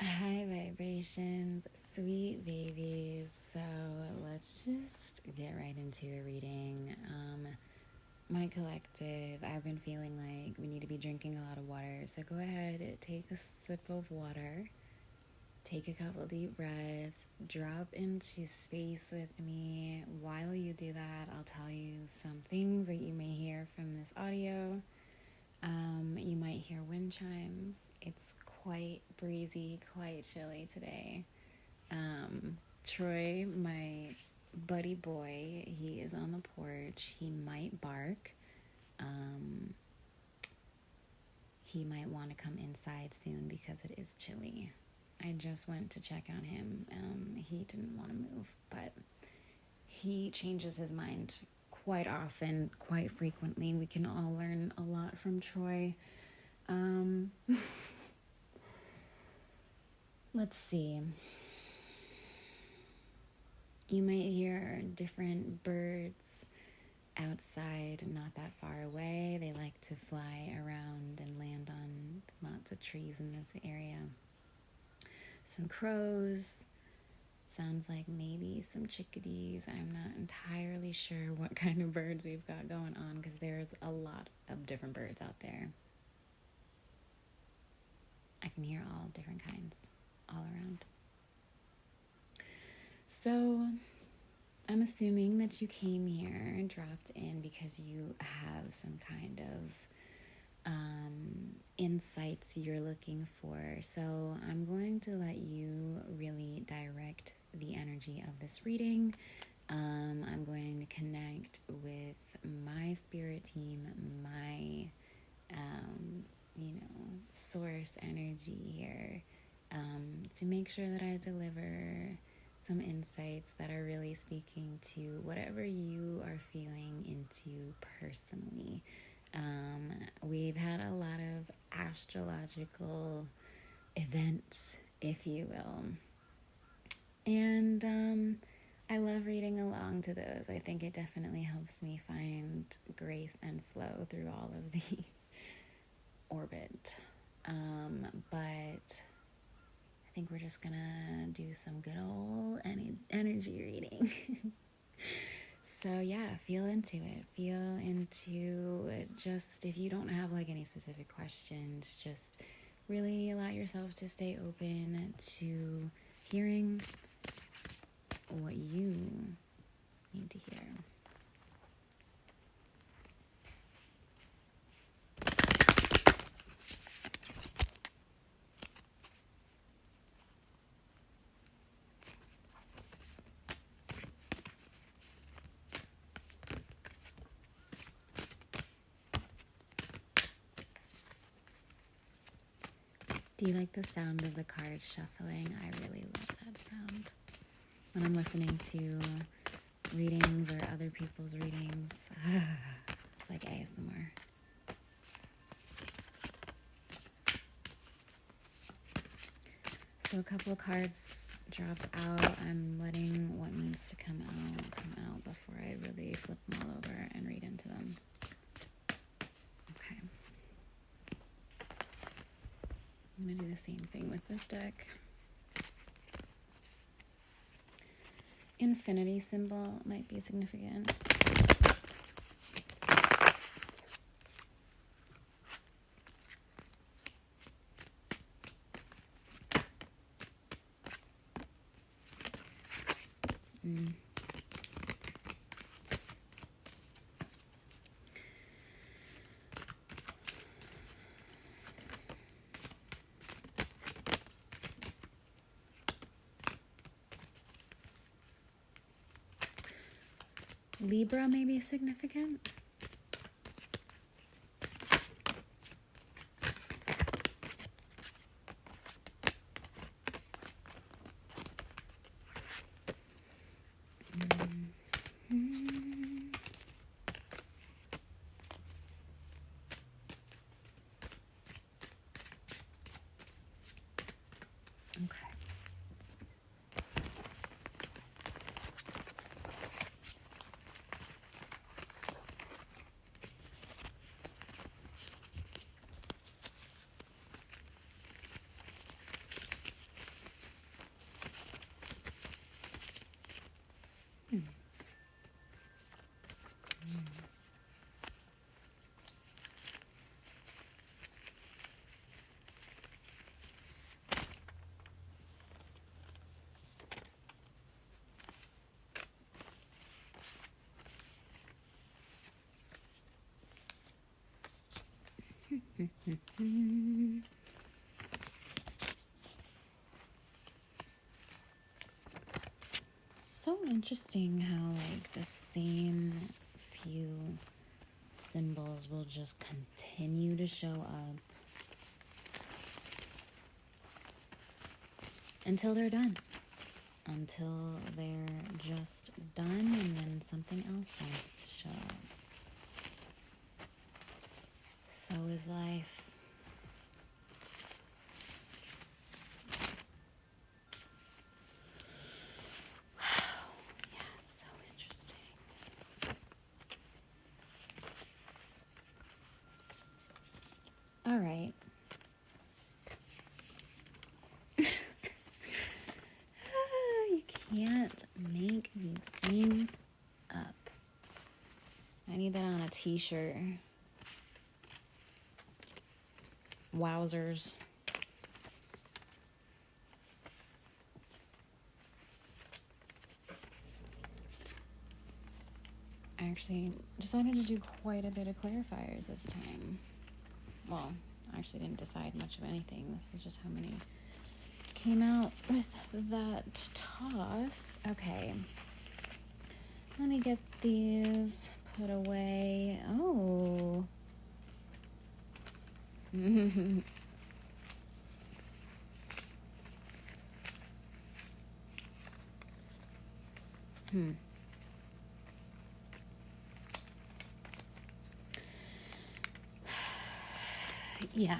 High vibrations, sweet babies. So let's just get right into a reading. My collective, I've been feeling like we need to be drinking a lot of water. So go ahead, take a sip of water, take a couple deep breaths, drop into space with me. While you do that, I'll tell you some things that you may hear from this audio. You might hear wind chimes. It's quite breezy, quite chilly today. Troy, my buddy boy, he is on the porch. He might bark. He might want to come inside soon because it is chilly. I just went to check on him. He didn't want to move, but he changes his mind quite often, quite frequently. We can all learn a lot from Troy. Let's see. You might hear different birds outside, not that far away. They like to fly around and land on lots of trees in this area. Some crows. Sounds like maybe some chickadees. I'm not entirely sure what kind of birds we've got going on because there's a lot of different birds out there. I can hear all different kinds all around. So I'm assuming that you came here and dropped in because you have some kind of insights you're looking for. So I'm going to let you really direct the energy of this reading. I'm going to connect with my spirit team, my source energy here, to make sure that I deliver some insights that are really speaking to whatever you are feeling into personally. We've had a lot of astrological events, if you will. And I love reading along to those. I think it definitely helps me find grace and flow through all of the orbit. But I think we're just gonna do some good old energy reading. So yeah, feel into it. Feel into it. Just, if you don't have like any specific questions, just really allow yourself to stay open to hearing what you need to hear. Do you like the sound of the cards shuffling? I really love that sound. When I'm listening to readings or other people's readings, it's like ASMR. So a couple of cards dropped out. I'm letting what needs to come out before I really flip them all over and read into them. Okay. I'm going to do the same thing with this deck. Infinity symbol might be significant. Libra may be significant. Okay. So interesting how like the same few symbols will just continue to show up until they're done. Until they're just done and then something else wants to show up. So is life. So interesting. All right. You can't make these things up. I need that on a t-shirt. Wowzers. I actually decided to do quite a bit of clarifiers this time. Well, I actually didn't decide much of anything. This is just how many came out with that toss. Okay. Let me get these put away. Oh. Yeah.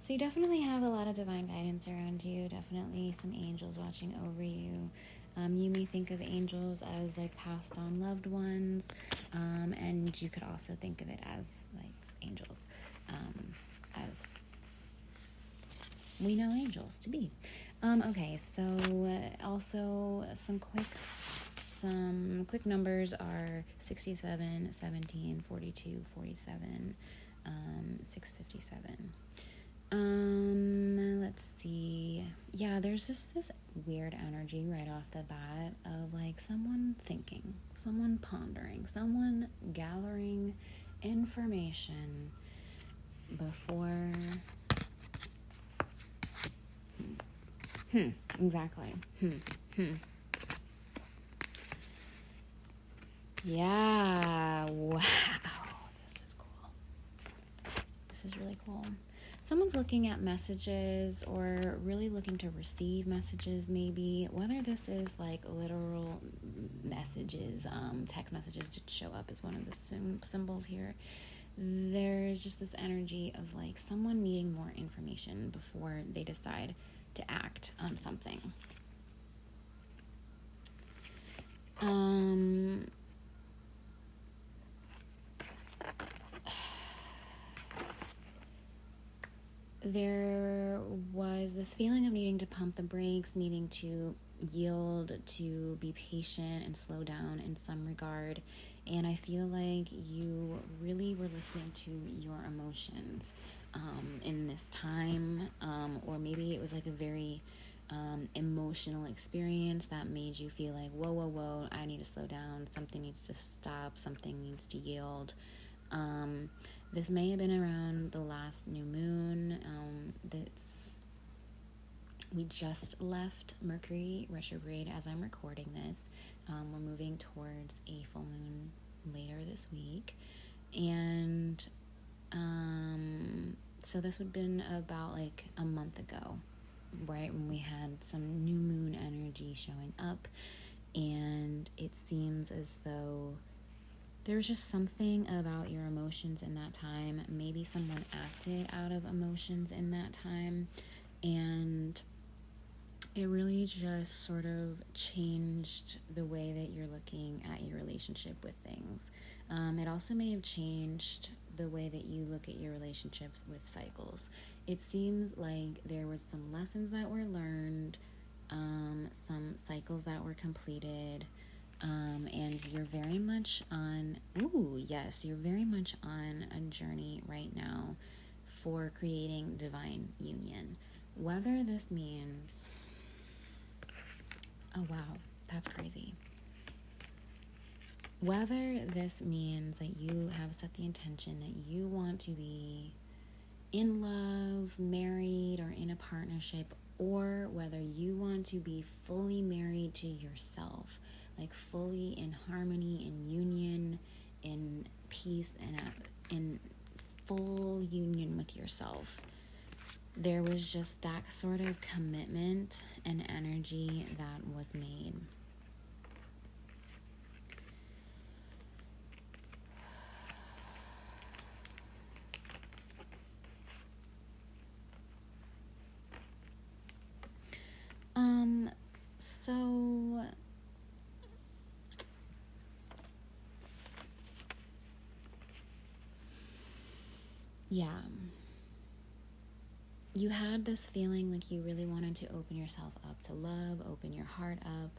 So you definitely have a lot of divine guidance around you. Definitely some angels watching over you. You may think of angels as like passed on loved ones, and you could also think of it as like angels, as we know angels to be. Okay, so also some quick numbers are 67, 17, 42, 47, 657. Let's see. Yeah, there's just this weird energy right off the bat of like someone thinking, someone pondering, someone gathering information before. Exactly. Yeah. Wow. This is cool. This is really cool. Someone's looking at messages or really looking to receive messages, maybe. Whether this is like literal messages, text messages did show up as one of the symbols here. There's just this energy of like someone needing more information before they decide to act on something. There was this feeling of needing to pump the brakes, needing to yield, to be patient and slow down in some regard. And I feel like you really were listening to your emotions in this time, or maybe it was like a very emotional experience that made you feel like, whoa, I need to slow down, something needs to stop, something needs to yield. This may have been around the last new moon. We just left Mercury retrograde as I'm recording this. We're moving towards a full moon later this week. And so this would have been about like a month ago, right, when we had some new moon energy showing up. And it seems as though there was just something about your emotions in that time. Maybe someone acted out of emotions in that time, and it really just sort of changed the way that you're looking at your relationship with things. It also may have changed the way that you look at your relationships with cycles. It seems like there was some lessons that were learned, some cycles that were completed, and you're very much on, you're very much on a journey right now for creating divine union. Whether this means, oh wow, that's crazy. Whether this means that you have set the intention that you want to be in love, married, or in a partnership, or whether you want to be fully married to yourself, like fully in harmony, in union, in peace, and in full union with yourself. There was just that sort of commitment and energy that was made. So yeah, you had this feeling like you really wanted to open yourself up to love, open your heart up,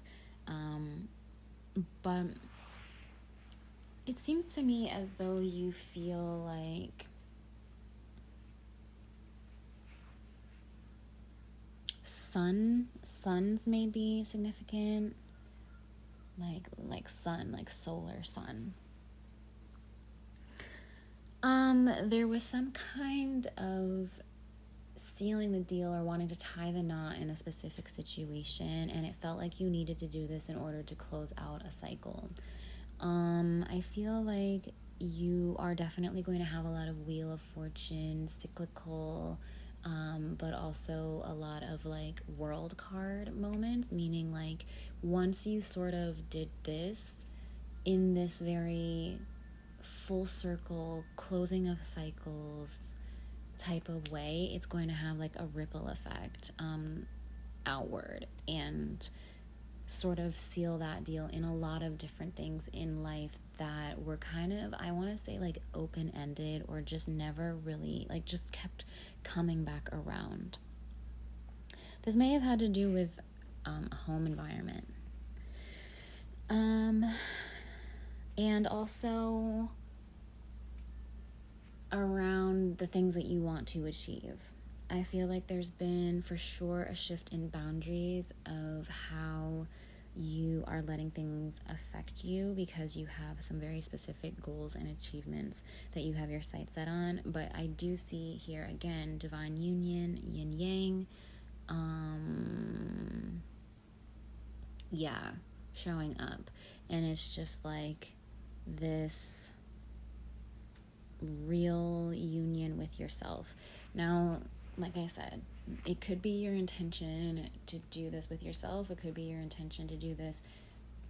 but it seems to me as though you feel like suns may be significant, like sun, like solar sun. There was some kind of sealing the deal or wanting to tie the knot in a specific situation, and it felt like you needed to do this in order to close out a cycle. I feel like you are definitely going to have a lot of Wheel of Fortune, cyclical, but also a lot of like world card moments, meaning like once you sort of did this in this very full circle closing of cycles type of way, it's going to have like a ripple effect outward and sort of seal that deal in a lot of different things in life that were kind of, I want to say, like open-ended or just never really, like just kept coming back around. This may have had to do with a home environment. And also around the things that you want to achieve. I feel like there's been for sure a shift in boundaries of how you are letting things affect you because you have some very specific goals and achievements that you have your sights set on. But I do see here again divine union, yin yang, showing up, and it's just like this real union with yourself. Now, like I said, it could be your intention to do this with yourself. It could be your intention to do this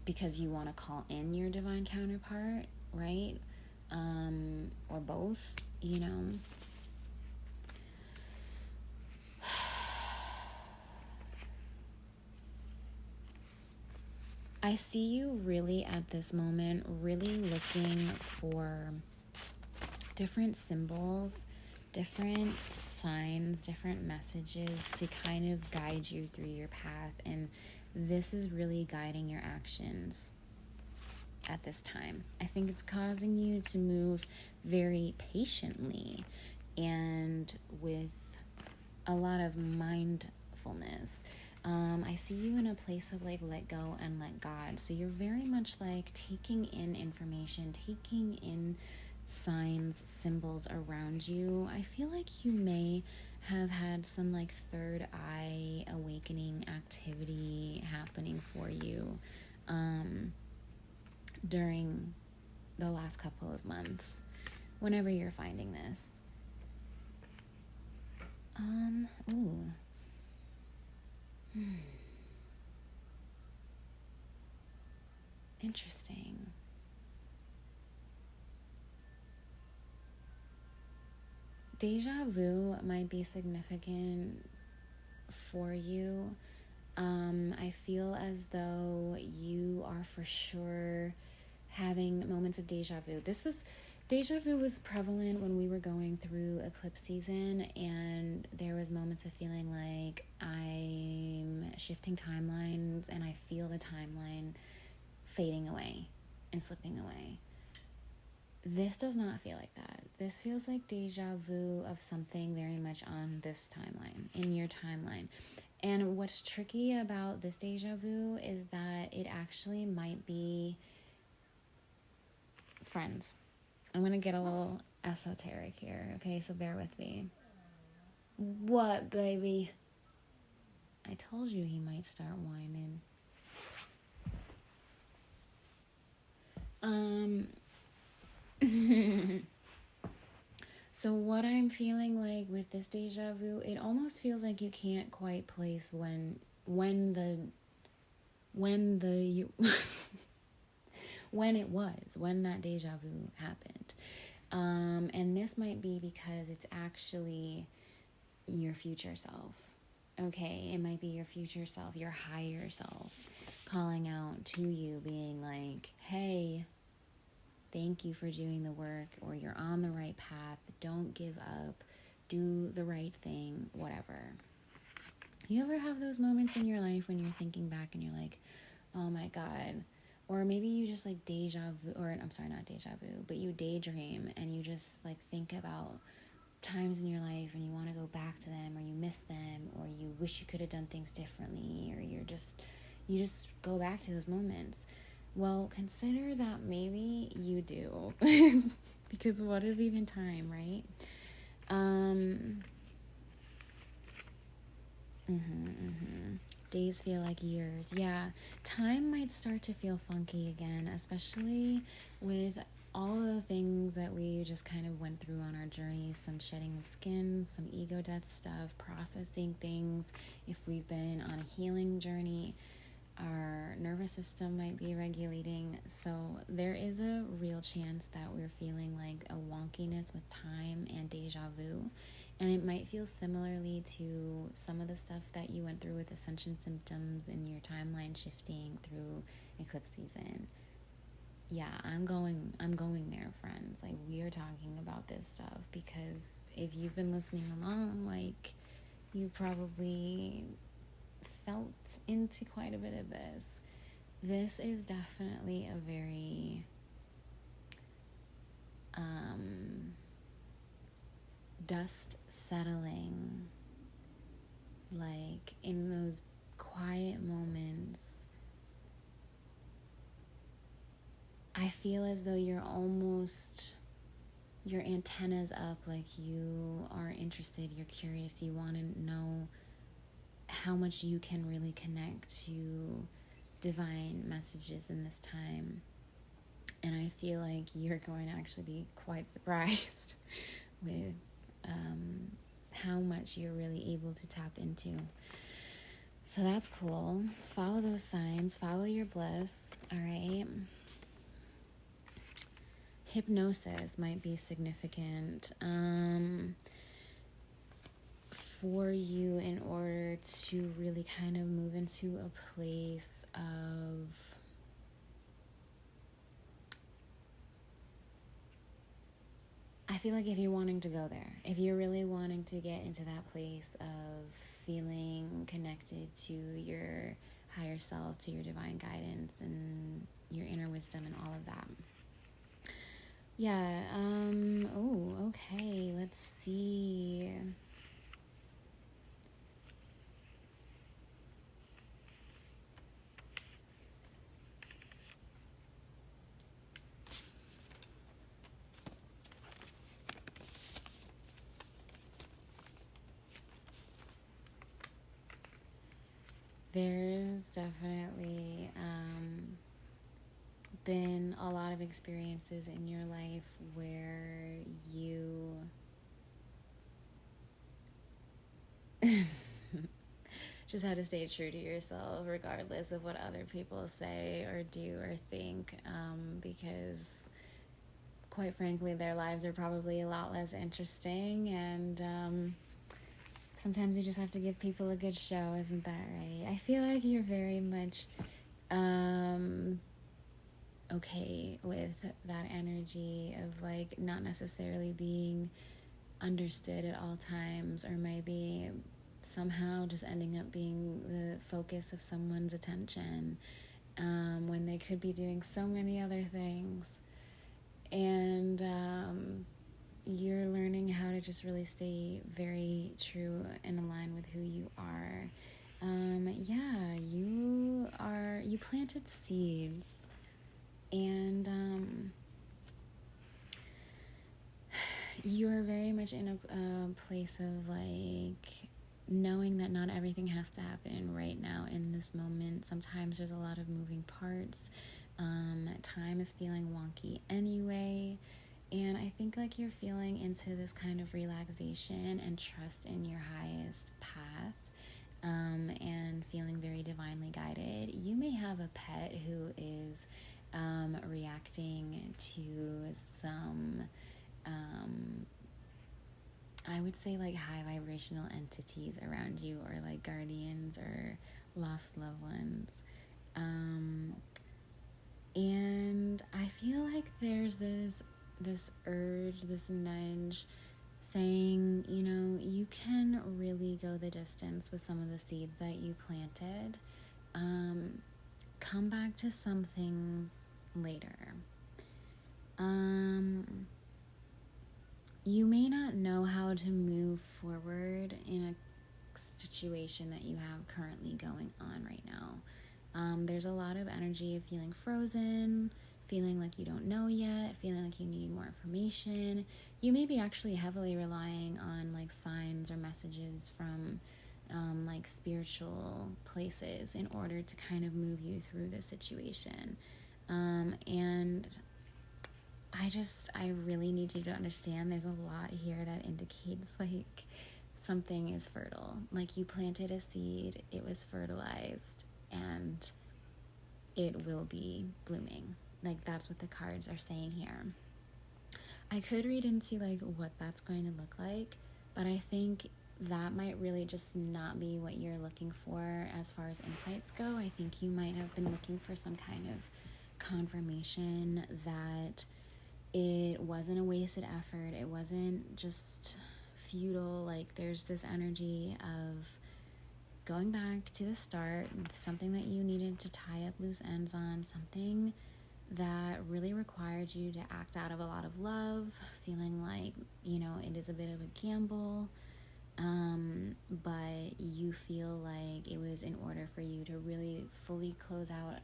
because you want to call in your divine counterpart, right? Or both, you know. I see you really at this moment really looking for different symbols, different signs, different messages to kind of guide you through your path. And this is really guiding your actions at this time. I think it's causing you to move very patiently and with a lot of mindfulness. I see you in a place of like let go and let God. So you're very much like taking in information, taking in signs, symbols around you. I feel like you may have had some like third eye awakening activity happening for you during the last couple of months, whenever you're finding this. Interesting. Deja vu might be significant for you. I feel as though you are for sure having moments of deja vu. Deja vu was prevalent when we were going through eclipse season, and there was moments of feeling like I'm shifting timelines and I feel the timeline fading away and slipping away. This does not feel like that. This feels like deja vu of something very much on this timeline, in your timeline. And what's tricky about this deja vu is that it actually might be friends. I'm going to get a little esoteric here, okay? So bear with me. What, baby? I told you he might start whining. So what I'm feeling like with this deja vu, it almost feels like you can't quite place when the when that deja vu happened. And this might be because it's actually your future self. Okay, it might be your future self, your higher self, calling out to you, being like, hey, thank you for doing the work, or you're on the right path, don't give up, do the right thing, whatever. You ever have those moments in your life when you're thinking back and you're like, oh my God, or maybe you just like deja vu, or I'm sorry, not deja vu, but you daydream and you just like think about times in your life and you want to go back to them, or you miss them, or you wish you could have done things differently, or you just go back to those moments. Well, consider that maybe you do. Because what is even time, right? Days feel like years. Yeah, time might start to feel funky again, especially with all the things that we just kind of went through on our journey. Some shedding of skin, some ego death stuff, processing things. If we've been on a healing journey, our nervous system might be regulating. So there is a real chance that we're feeling like a wonkiness with time and deja vu. And it might feel similarly to some of the stuff that you went through with ascension symptoms and your timeline shifting through eclipse season. Yeah, I'm going there, friends. Like, we are talking about this stuff because if you've been listening along, like, you probably felt into quite a bit of this. This is definitely a very dust settling, like in those quiet moments. I feel as though you're almost, your antennas up, like you are interested, you're curious, you want to know how much you can really connect to divine messages in this time. And I feel like you're going to actually be quite surprised with how much you're really able to tap into. So that's cool. Follow those signs. Follow your bliss. All right. Hypnosis might be significant for you in order to really kind of move into a place of I feel like if you're wanting to go there, if you're really wanting to get into that place of feeling connected to your higher self, to your divine guidance and your inner wisdom and all of that. Yeah, okay, let's see. There's definitely been a lot of experiences in your life where you just had to stay true to yourself regardless of what other people say or do or think, because quite frankly their lives are probably a lot less interesting, and sometimes you just have to give people a good show, isn't that right? I feel like you're very much okay with that energy of like not necessarily being understood at all times, or maybe somehow just ending up being the focus of someone's attention when they could be doing so many other things. And you're learning how to just really stay very true and aligned with who you are. You planted seeds, and you're very much in a place of like knowing that not everything has to happen right now in this moment. Sometimes there's a lot of moving parts. Time is feeling wonky anyway. And I think like you're feeling into this kind of relaxation and trust in your highest path, and feeling very divinely guided. You may have a pet who is reacting to some, I would say like high vibrational entities around you, or like guardians or lost loved ones. And I feel like there's this urge, this nudge saying, you know, you can really go the distance with some of the seeds that you planted. Come back to some things later. You may not know how to move forward in a situation that you have currently going on right now. There's a lot of energy of feeling frozen, feeling like you don't know yet, feeling like you need more information. You may be actually heavily relying on like signs or messages from like spiritual places in order to kind of move you through this situation. And I really need you to understand there's a lot here that indicates like something is fertile. Like you planted a seed, it was fertilized, and it will be blooming. Like that's what the cards are saying here. I could read into like what that's going to look like, but I think that might really just not be what you're looking for as far as insights go. I think you might have been looking for some kind of confirmation that it wasn't a wasted effort. It wasn't just futile. Like there's this energy of going back to the start, something that you needed to tie up loose ends on, something that really required you to act out of a lot of love, feeling like, you know, it is a bit of a gamble, but you feel like it was in order for you to really fully close out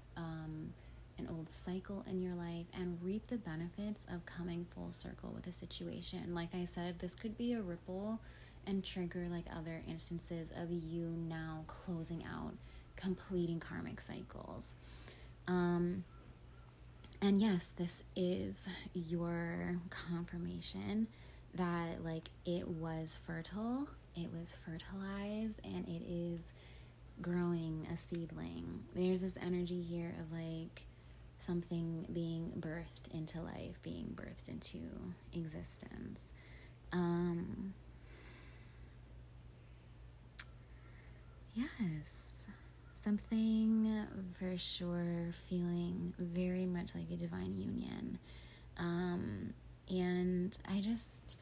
an old cycle in your life and reap the benefits of coming full circle with a situation. Like I said, this could be a ripple and trigger like other instances of you now closing out, completing karmic cycles. And yes, this is your confirmation that like it was fertile, it was fertilized, and it is growing a seedling. There's this energy here of like something being birthed into life, being birthed into existence. Yes, something for sure feeling very much like a divine union. And I just,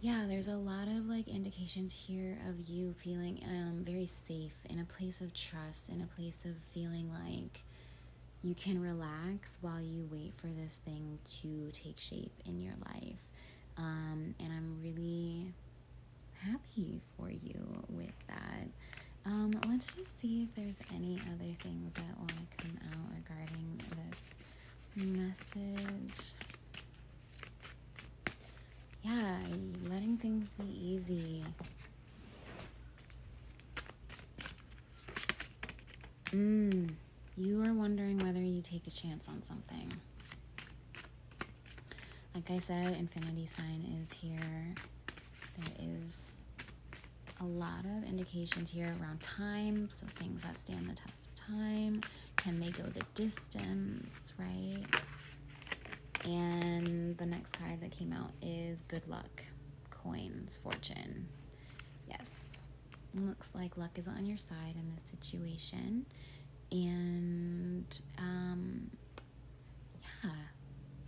there's a lot of like indications here of you feeling very safe, in a place of trust, in a place of feeling like you can relax while you wait for this thing to take shape in your life. And I'm really happy for you with that. Let's just see if there's any other things that want to come out regarding this message. Yeah, letting things be easy. You are wondering whether you take a chance on something. Like I said, infinity sign is here. There is a lot of indications here around time, so things that stand the test of time. Can they go the distance, right? And the next card that came out is good luck, coins, fortune. Yes, looks like luck is on your side in this situation. And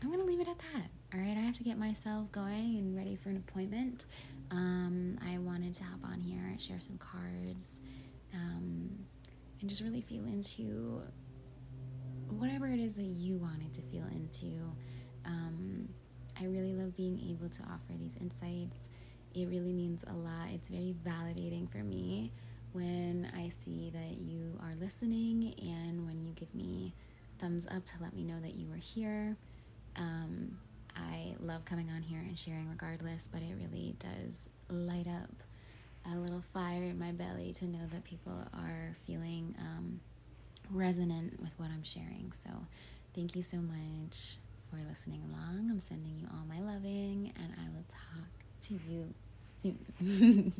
I'm gonna leave it at that. All right, I have to get myself going and ready for an appointment. I wanted to hop on here and share some cards, and just really feel into whatever it is that you wanted to feel into. I really love being able to offer these insights. It really means a lot. It's very validating for me when I see that you are listening, and when you give me thumbs up to let me know that you are here. I love coming on here and sharing regardless, but it really does light up a little fire in my belly to know that people are feeling resonant with what I'm sharing. So thank you so much for listening along. I'm sending you all my loving, and I will talk to you soon.